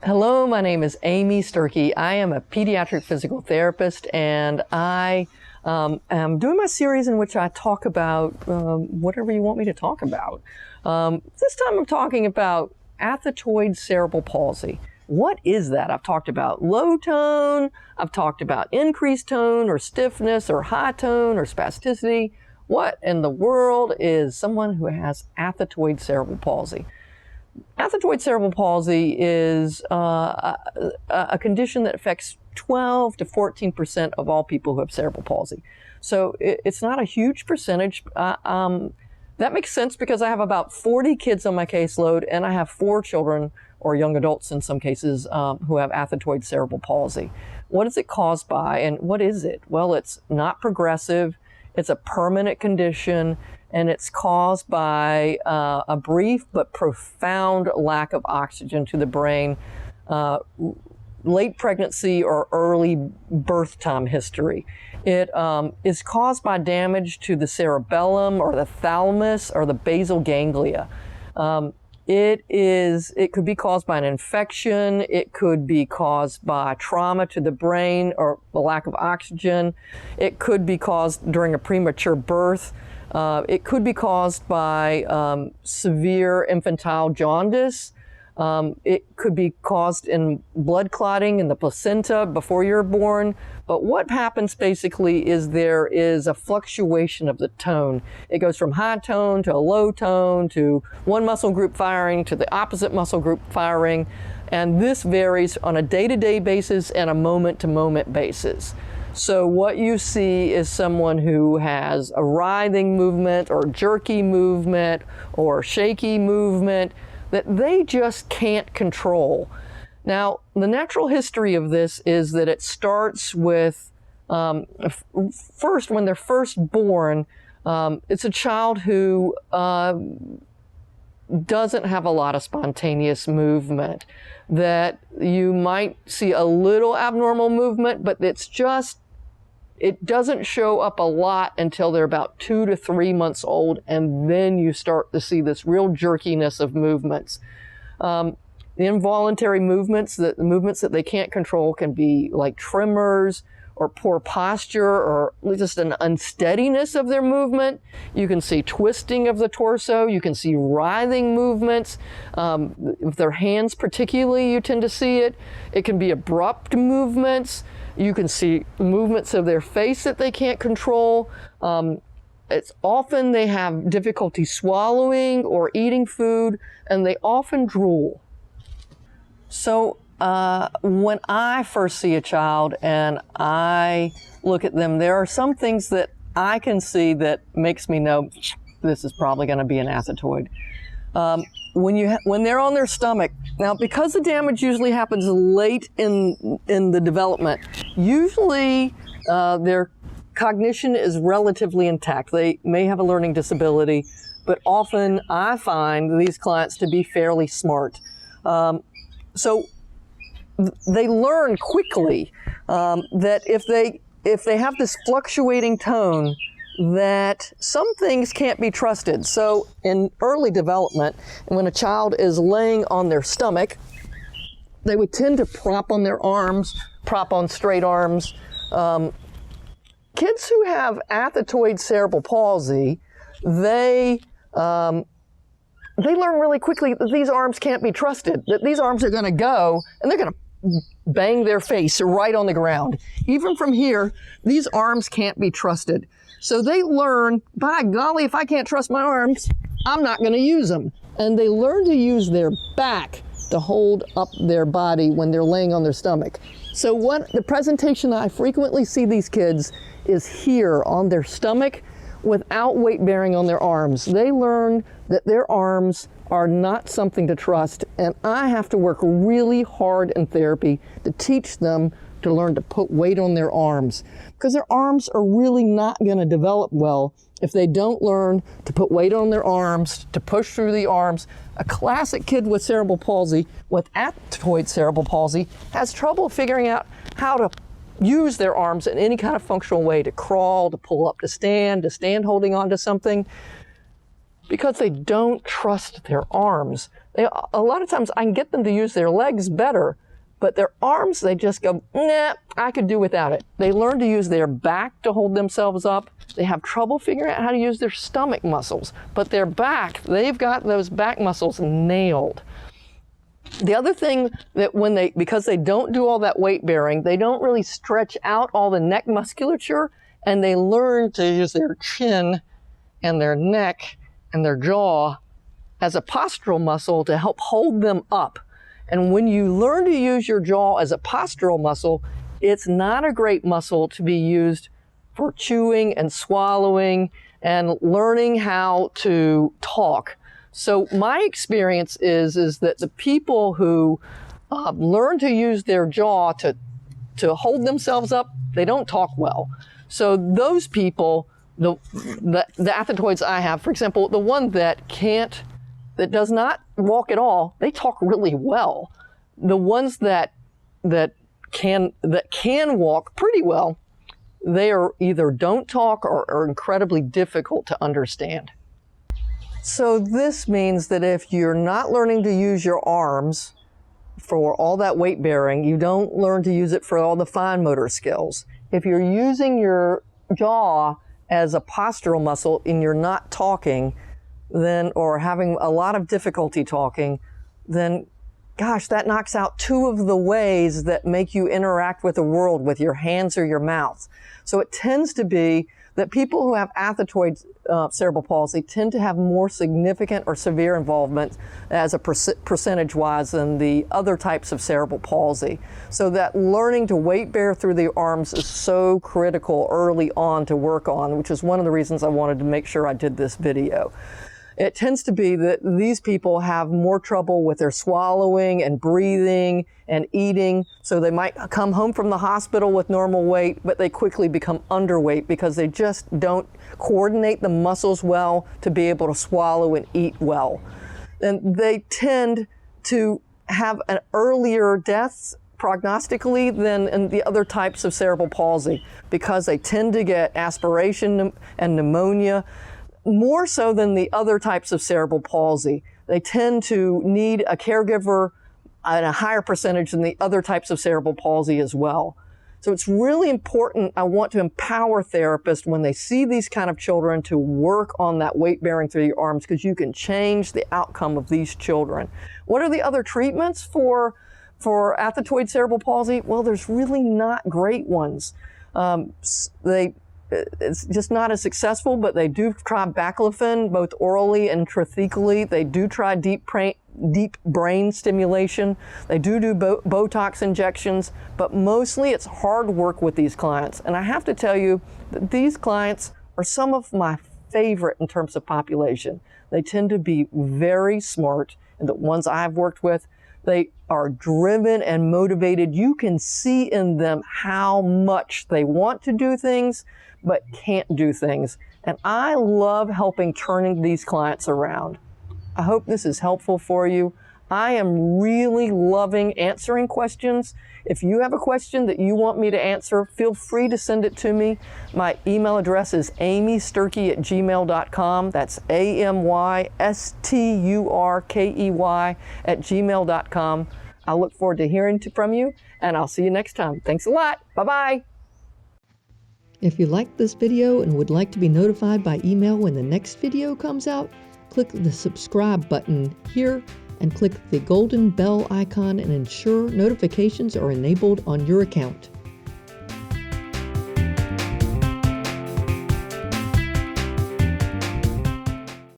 Hello, my name is Amy Sturkey. I am a pediatric physical therapist, and I am doing my series in which I talk about whatever you want me to talk about. This time I'm talking about athetoid cerebral palsy. What is that? I've talked about low tone, I've talked about increased tone or stiffness or high tone or spasticity. What in the world is someone who has athetoid cerebral palsy? Athetoid cerebral palsy is a condition that affects 12 to 14% of all people who have cerebral palsy. So it's not a huge percentage. That makes sense because I have about 40 kids on my caseload, and I have 4 children, or young adults in some cases, who have athetoid cerebral palsy. What is it caused by, and what is it? Well, it's not progressive. It's a permanent condition, and it's caused by a brief but profound lack of oxygen to the brain, late pregnancy or early birth time history. It is caused by damage to the cerebellum or the thalamus or the basal ganglia. It could be caused by an infection. It could be caused by trauma to the brain or the lack of oxygen. It could be caused during a premature birth. It could be caused by severe infantile jaundice. It could be caused in blood clotting in the placenta before you're born. But what happens basically is there is a fluctuation of the tone. It goes from high tone to a low tone to one muscle group firing to the opposite muscle group firing. And this varies on a day-to-day basis and a moment-to-moment basis. So what you see is someone who has a writhing movement or jerky movement or shaky movement that they just can't control. Now, the natural history of this is that it starts with, first, when they're first born, it's a child who doesn't have a lot of spontaneous movement, that you might see a little abnormal movement, but it doesn't show up a lot until they're about 2 to 3 months old, and then you start to see this real jerkiness of movements. The involuntary movements, the movements that they can't control, can be like tremors or poor posture or just an unsteadiness of their movement. You can see twisting of the torso. You can see writhing movements. With their hands particularly, you tend to see it. It can be abrupt movements. You can see movements of their face that they can't control. It's often they have difficulty swallowing or eating food, and they often drool. So when I first see a child and I look at them, there are some things that I can see that makes me know this is probably going to be an athetoid. When they're on their stomach, now because the damage usually happens late in the development, usually their cognition is relatively intact. They may have a learning disability, but often I find these clients to be fairly smart. So they learn quickly that if they have this fluctuating tone, that some things can't be trusted. So in early development, when a child is laying on their stomach, they would tend to prop on their arms, prop on straight arms. Kids who have athetoid cerebral palsy, they learn really quickly that these arms can't be trusted, that these arms are going to go and they're going to bang their face right on the ground. Even from here, these arms can't be trusted. So they learn, by golly, if I can't trust my arms, I'm not going to use them. And they learn to use their back to hold up their body when they're laying on their stomach. So the presentation that I frequently see these kids is here on their stomach without weight bearing on their arms. They learn that their arms are not something to trust, and I have to work really hard in therapy to teach them to learn to put weight on their arms, because their arms are really not going to develop well if they don't learn to put weight on their arms, to push through the arms. A classic kid with cerebral palsy, with athetoid cerebral palsy, has trouble figuring out how to use their arms in any kind of functional way, to crawl, to pull up, to stand holding on to something. because they don't trust their arms. A lot of times I can get them to use their legs better, but their arms, they just go, nah, I could do without it. They learn to use their back to hold themselves up. They have trouble figuring out how to use their stomach muscles, but their back, they've got those back muscles nailed. The other thing that because they don't do all that weight bearing, they don't really stretch out all the neck musculature, and they learn to use their chin and their neck and their jaw as a postural muscle to help hold them up. And when you learn to use your jaw as a postural muscle, it's not a great muscle to be used for chewing and swallowing and learning how to talk. So my experience is that the people who learn to use their jaw to hold themselves up, they don't talk well. So those people, the athetoids I have, for example, the one that does not walk at all, they talk really well. The ones that can walk pretty well, they are either don't talk or are incredibly difficult to understand. So this means that if you're not learning to use your arms for all that weight bearing, you don't learn to use it for all the fine motor skills. If you're using your jaw as a postural muscle and you're not talking, or having a lot of difficulty talking, then gosh, that knocks out two of the ways that make you interact with the world with your hands or your mouth. So it tends to be that people who have athetoid cerebral palsy tend to have more significant or severe involvement as a percentage-wise than the other types of cerebral palsy. So that learning to weight bear through the arms is so critical early on to work on, which is one of the reasons I wanted to make sure I did this video. It tends to be that these people have more trouble with their swallowing and breathing and eating. So they might come home from the hospital with normal weight, but they quickly become underweight because they just don't coordinate the muscles well to be able to swallow and eat well. And they tend to have an earlier death prognostically than in the other types of cerebral palsy because they tend to get aspiration and pneumonia more so than the other types of cerebral palsy. They tend to need a caregiver at a higher percentage than the other types of cerebral palsy as well. So it's really important, I want to empower therapists when they see these kind of children to work on that weight bearing through your arms, because you can change the outcome of these children. What are the other treatments for athetoid cerebral palsy? Well, there's really not great ones. It's just not as successful, but they do try baclofen, both orally and intrathecally. They do try deep brain stimulation. They do Botox injections, but mostly it's hard work with these clients. And I have to tell you that these clients are some of my favorite in terms of population. They tend to be very smart, and the ones I've worked with, they are driven and motivated. You can see in them how much they want to do things, but can't do things. And I love helping turning these clients around. I hope this is helpful for you. I am really loving answering questions. If you have a question that you want me to answer, feel free to send it to me. My email address is amysturkey@gmail.com. That's amysturkey@gmail.com. I look forward to hearing from you, and I'll see you next time. Thanks a lot. Bye-bye. If you liked this video and would like to be notified by email when the next video comes out, click the subscribe button here and click the golden bell icon and ensure notifications are enabled on your account.